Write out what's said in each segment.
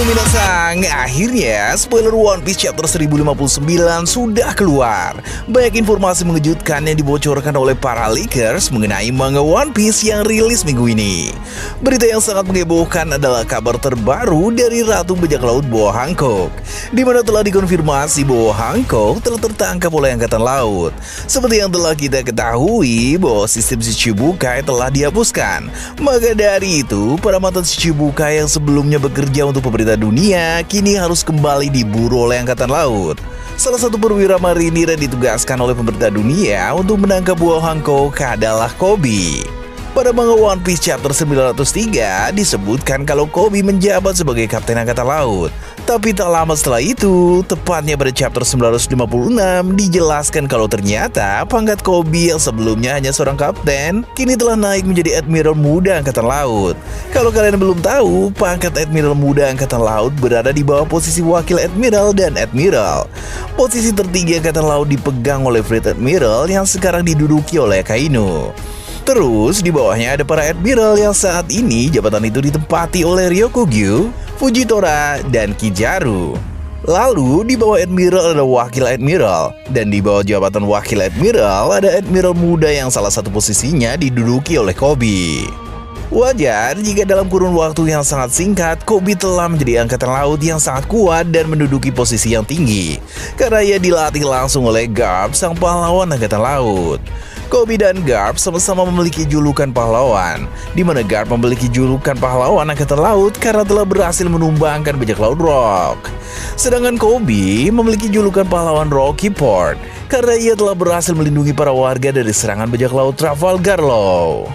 Minasang, akhirnya spoiler One Piece chapter 1059 sudah keluar. Banyak informasi mengejutkan yang dibocorkan oleh para leakers mengenai manga One Piece yang rilis minggu ini. Berita yang sangat menghebohkan adalah kabar terbaru dari Ratu Bajak Laut Boa Hancock, di mana telah dikonfirmasi bahwa Hancock telah tertangkap oleh Angkatan Laut. Seperti yang telah kita ketahui bahwa sistem Shichibukai telah dihapuskan. Maka dari itu, para mantan Shichibukai yang sebelumnya bekerja untuk pemerintah dunia kini harus kembali diburu oleh Angkatan Laut. Salah satu perwira marinir yang ditugaskan oleh pemerintah dunia untuk menangkap Boa Hancock adalah Koby. Pada manga One Piece chapter 903 disebutkan kalau Koby menjabat sebagai Kapten Angkatan Laut. Tapi tak lama setelah itu, tepatnya pada chapter 956, dijelaskan kalau ternyata pangkat Koby yang sebelumnya hanya seorang kapten, kini telah naik menjadi Admiral Muda Angkatan Laut. Kalau kalian belum tahu, pangkat Admiral Muda Angkatan Laut berada di bawah posisi Wakil Admiral dan Admiral. Posisi tertinggi Angkatan Laut dipegang oleh Fleet Admiral yang sekarang diduduki oleh Akainu. Terus di bawahnya ada para Admiral yang saat ini jabatan itu ditempati oleh Ryokugyu, Fujitora, dan Kizaru. Lalu di bawah Admiral ada Wakil Admiral, dan di bawah jabatan Wakil Admiral ada Admiral Muda yang salah satu posisinya diduduki oleh Koby. Wajar jika dalam kurun waktu yang sangat singkat, Koby telah menjadi Angkatan Laut yang sangat kuat dan menduduki posisi yang tinggi, karena ia dilatih langsung oleh Garp, sang pahlawan Angkatan Laut. Koby dan Garp sama-sama memiliki julukan pahlawan, di mana Garp memiliki julukan pahlawan Angkatan Laut karena telah berhasil menumbangkan bajak laut Rock. Sedangkan Koby memiliki julukan pahlawan Rocky Port karena ia telah berhasil melindungi para warga dari serangan bajak laut Trafalgar Law.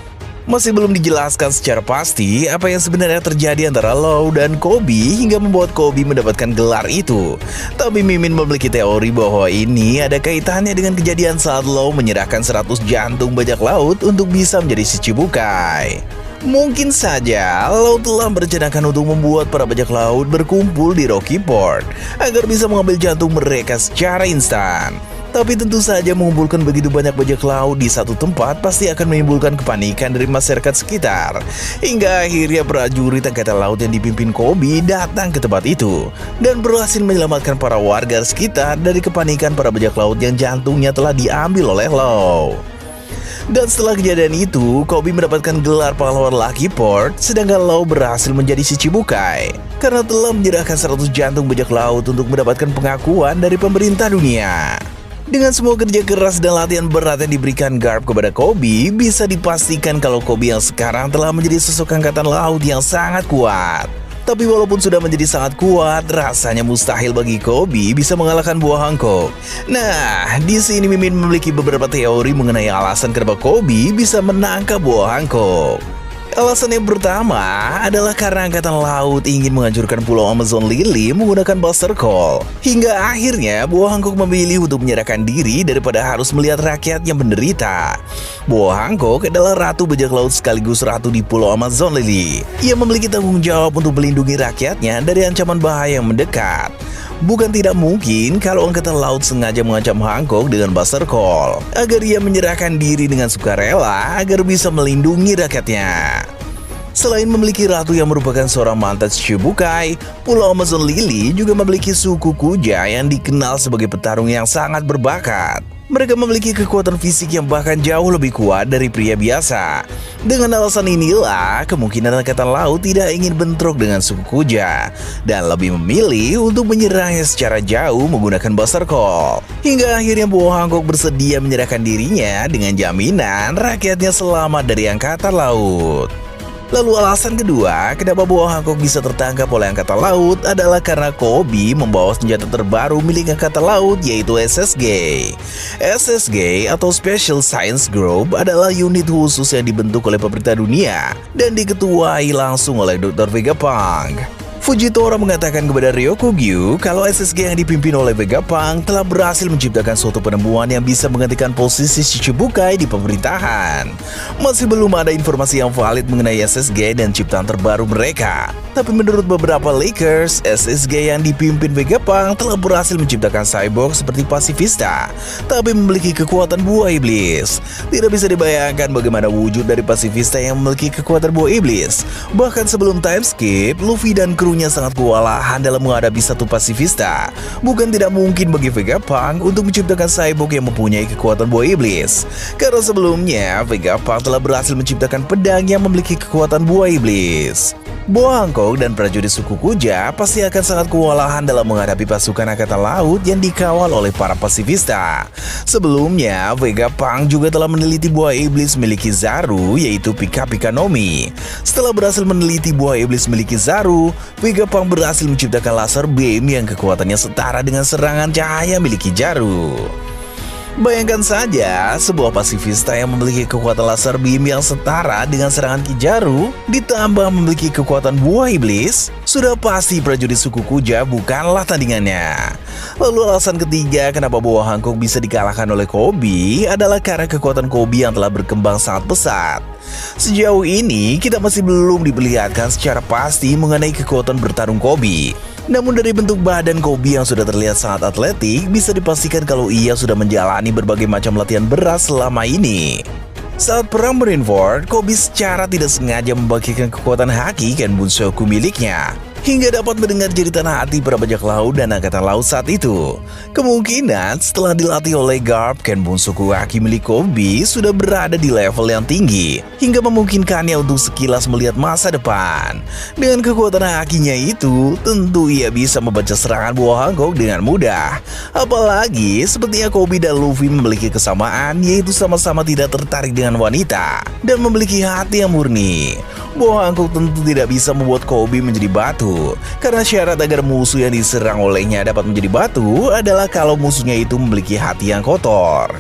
Masih belum dijelaskan secara pasti apa yang sebenarnya terjadi antara Law dan Koby hingga membuat Koby mendapatkan gelar itu. Tapi Mimin memiliki teori bahwa ini ada kaitannya dengan kejadian saat Law menyerahkan 100 jantung bajak laut untuk bisa menjadi Shichibukai. Mungkin saja Law telah merencanakan untuk membuat para bajak laut berkumpul di Rocky Port agar bisa mengambil jantung mereka secara instan. Tapi tentu saja mengumpulkan begitu banyak bajak laut di satu tempat pasti akan menimbulkan kepanikan dari masyarakat sekitar. Hingga akhirnya prajurit Angkatan Laut yang dipimpin Koby datang ke tempat itu dan berhasil menyelamatkan para warga sekitar dari kepanikan para bajak laut yang jantungnya telah diambil oleh Law. Dan setelah kejadian itu, Koby mendapatkan gelar pahlawan Lucky Port, sedangkan Law berhasil menjadi Shichibukai karena telah menyerahkan 100 jantung bajak laut untuk mendapatkan pengakuan dari pemerintah dunia. Dengan semua kerja keras dan latihan berat yang diberikan Garp kepada Koby, bisa dipastikan kalau Koby yang sekarang telah menjadi sosok Angkatan Laut yang sangat kuat. Tapi walaupun sudah menjadi sangat kuat, rasanya mustahil bagi Koby bisa mengalahkan Boa Hancock. Nah, di sini Mimin memiliki beberapa teori mengenai alasan kenapa Koby bisa menangkap Boa Hancock. Alasan yang pertama adalah karena Angkatan Laut ingin menghancurkan Pulau Amazon Lily menggunakan Buster Call. Hingga akhirnya Boa Hancock memilih untuk menyerahkan diri daripada harus melihat rakyat yang menderita. Boa Hancock adalah ratu bajak laut sekaligus ratu di Pulau Amazon Lily. Ia memiliki tanggung jawab untuk melindungi rakyatnya dari ancaman bahaya yang mendekat. Bukan tidak mungkin kalau Angkatan Laut sengaja mengancam Hancock dengan Buster Call agar ia menyerahkan diri dengan sukarela agar bisa melindungi rakyatnya. Selain memiliki ratu yang merupakan seorang mantan Shichibukai, Pulau Amazon Lily juga memiliki suku Kuja yang dikenal sebagai petarung yang sangat berbakat. Mereka memiliki kekuatan fisik yang bahkan jauh lebih kuat dari pria biasa. Dengan alasan inilah, kemungkinan Angkatan Laut tidak ingin bentrok dengan suku Kuja dan lebih memilih untuk menyerangnya secara jauh menggunakan Buster Call. Hingga akhirnya Boa Hancock bersedia menyerahkan dirinya dengan jaminan rakyatnya selamat dari Angkatan Laut. Lalu alasan kedua, kenapa Boa Hancock bisa tertangkap oleh Angkatan Laut adalah karena Koby membawa senjata terbaru milik Angkatan Laut yaitu SSG. SSG atau Special Science Group adalah unit khusus yang dibentuk oleh pemerintah dunia dan diketuai langsung oleh Dr. Vegapunk. Fujitora mengatakan kepada Ryokugyu kalau SSG yang dipimpin oleh Vegapunk telah berhasil menciptakan suatu penemuan yang bisa menggantikan posisi Shichibukai di pemerintahan. Masih belum ada informasi yang valid mengenai SSG dan ciptaan terbaru mereka. Tapi menurut beberapa leakers, SSG yang dipimpin Vegapunk telah berhasil menciptakan cyborg seperti Pacifista, tapi memiliki kekuatan buah iblis. Tidak bisa dibayangkan bagaimana wujud dari Pacifista yang memiliki kekuatan buah iblis. Bahkan sebelum time skip, Luffy dan kru dulunya sangat kewalahan dalam menghadapi satu pasifista, bukan tidak mungkin bagi Vegapunk untuk menciptakan Cyborg yang mempunyai kekuatan buah iblis. Karena sebelumnya, Vegapunk telah berhasil menciptakan pedang yang memiliki kekuatan buah iblis. Boa Hancock dan prajurit suku Kuja pasti akan sangat kewalahan dalam menghadapi pasukan angkatan laut yang dikawal oleh para pasifista. Sebelumnya, Vegapunk juga telah meneliti buah iblis milik Kizaru, yaitu Pika Pika no Mi. Setelah berhasil meneliti buah iblis milik Kizaru, Vegapunk berhasil menciptakan laser beam yang kekuatannya setara dengan serangan cahaya milik Kizaru. Bayangkan saja, sebuah pasifista yang memiliki kekuatan laser beam yang setara dengan serangan Kizaru, ditambah memiliki kekuatan buah iblis, sudah pasti prajurit suku Kuja bukanlah tandingannya. Lalu alasan ketiga kenapa Boa Hancock bisa dikalahkan oleh Koby adalah karena kekuatan Koby yang telah berkembang sangat pesat. Sejauh ini, kita masih belum diperlihatkan secara pasti mengenai kekuatan bertarung Koby. Namun dari bentuk badan Koby yang sudah terlihat sangat atletik, bisa dipastikan kalau ia sudah menjalani berbagai macam latihan berat selama ini. Saat perang Marineford, Koby secara tidak sengaja membagikan kekuatan haki Ken Bunsoku miliknya, hingga dapat mendengar jeritan hati para bajak laut dan angkatan laut saat itu. Kemungkinan setelah dilatih oleh Garp, Ken Bunsoku haki milik Koby sudah berada di level yang tinggi, hingga memungkinkannya untuk sekilas melihat masa depan. Dengan kekuatan hakinya itu, tentu ia bisa membaca serangan Boa Hancock dengan mudah. Apalagi sepertinya Koby dan Luffy memiliki kesamaan, yaitu sama-sama tidak tertarik dengan wanita dan memiliki hati yang murni. Boa Hancock tentu tidak bisa membuat Koby menjadi batu, karena syarat agar musuh yang diserang olehnya dapat menjadi batu adalah kalau musuhnya itu memiliki hati yang kotor.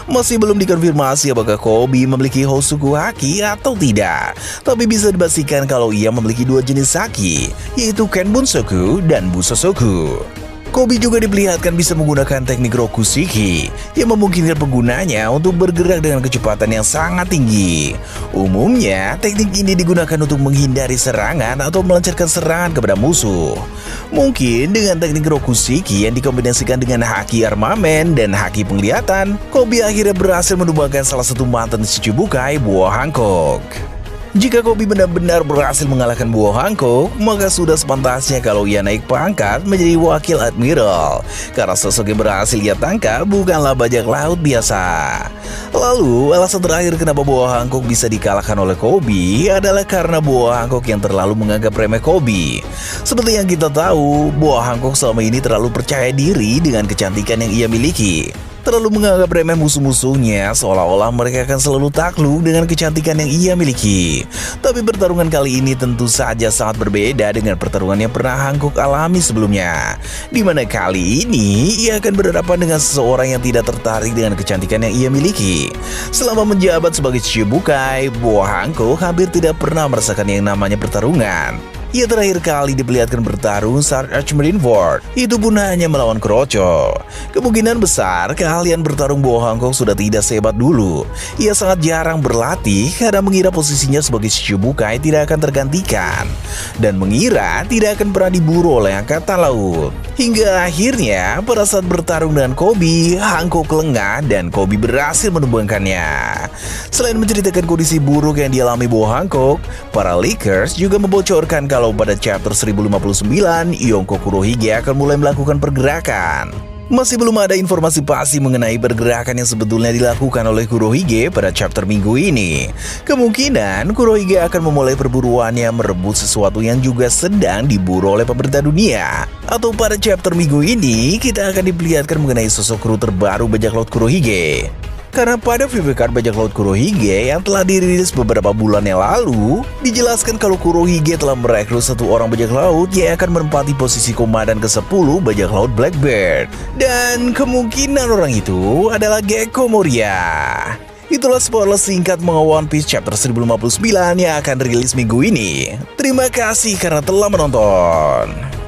Masih belum dikonfirmasi apakah Koby memiliki Hosoku Haki atau tidak, tapi bisa dipastikan kalau ia memiliki dua jenis haki, yaitu Ken Bunsoku dan Busosoku. Koby juga diperlihatkan bisa menggunakan teknik Rokushiki yang memungkinkan penggunanya untuk bergerak dengan kecepatan yang sangat tinggi. Umumnya, teknik ini digunakan untuk menghindari serangan atau melancarkan serangan kepada musuh. Mungkin dengan teknik Rokushiki yang dikombinasikan dengan haki armamen dan haki penglihatan, Koby akhirnya berhasil menumbangkan salah satu mantan Shichibukai, Boa Hancock. Jika Koby benar-benar berhasil mengalahkan Boa Hancock, maka sudah sepantasnya kalau ia naik pangkat menjadi wakil admiral, karena sosok yang berhasil ia tangkap bukanlah bajak laut biasa. Lalu, alasan terakhir kenapa Boa Hancock bisa dikalahkan oleh Koby adalah karena Boa Hancock yang terlalu menganggap remeh Koby. Seperti yang kita tahu, Boa Hancock selama ini terlalu percaya diri dengan kecantikan yang ia miliki. Terlalu menganggap remeh musuh-musuhnya, seolah-olah mereka akan selalu takluk dengan kecantikan yang ia miliki. Tapi pertarungan kali ini tentu saja sangat berbeda dengan pertarungan yang pernah Hancock alami sebelumnya, di mana kali ini ia akan berhadapan dengan seseorang yang tidak tertarik dengan kecantikan yang ia miliki. Selama menjabat sebagai Shichibukai, Boa Hancock hampir tidak pernah merasakan yang namanya pertarungan. Ia terakhir kali diperlihatkan bertarung saat Arch Marineford, itu pun hanya melawan Kurocho. Kemungkinan besar keahlian bertarung Boa Hancock sudah tidak sehebat dulu. Ia sangat jarang berlatih karena mengira posisinya sebagai Shichibukai tidak akan tergantikan, dan mengira tidak akan pernah diburu oleh angkatan laut. Hingga akhirnya pada saat bertarung dengan Koby, Hancock lengah dan Koby berhasil menumbangkannya. Selain menceritakan kondisi buruk yang dialami Boa Hancock, para leakers juga membocorkan kalau pada chapter 1059, Yonko Kurohige akan mulai melakukan pergerakan. Masih belum ada informasi pasti mengenai pergerakan yang sebetulnya dilakukan oleh Kurohige pada chapter minggu ini. Kemungkinan Kurohige akan memulai perburuannya merebut sesuatu yang juga sedang diburu oleh pemerintah dunia. Atau pada chapter minggu ini, kita akan diperlihatkan mengenai sosok kru terbaru bajak laut Kurohige. Karena pada VV Card bajak laut Kurohige yang telah dirilis beberapa bulan yang lalu, dijelaskan kalau Kurohige telah merekrut satu orang bajak laut yang akan menempati posisi komandan ke-10 bajak laut Blackbeard. Dan kemungkinan orang itu adalah Gekko Moria. Itulah spoiler singkat mengenai One Piece chapter 1059 yang akan rilis minggu ini. Terima kasih karena telah menonton.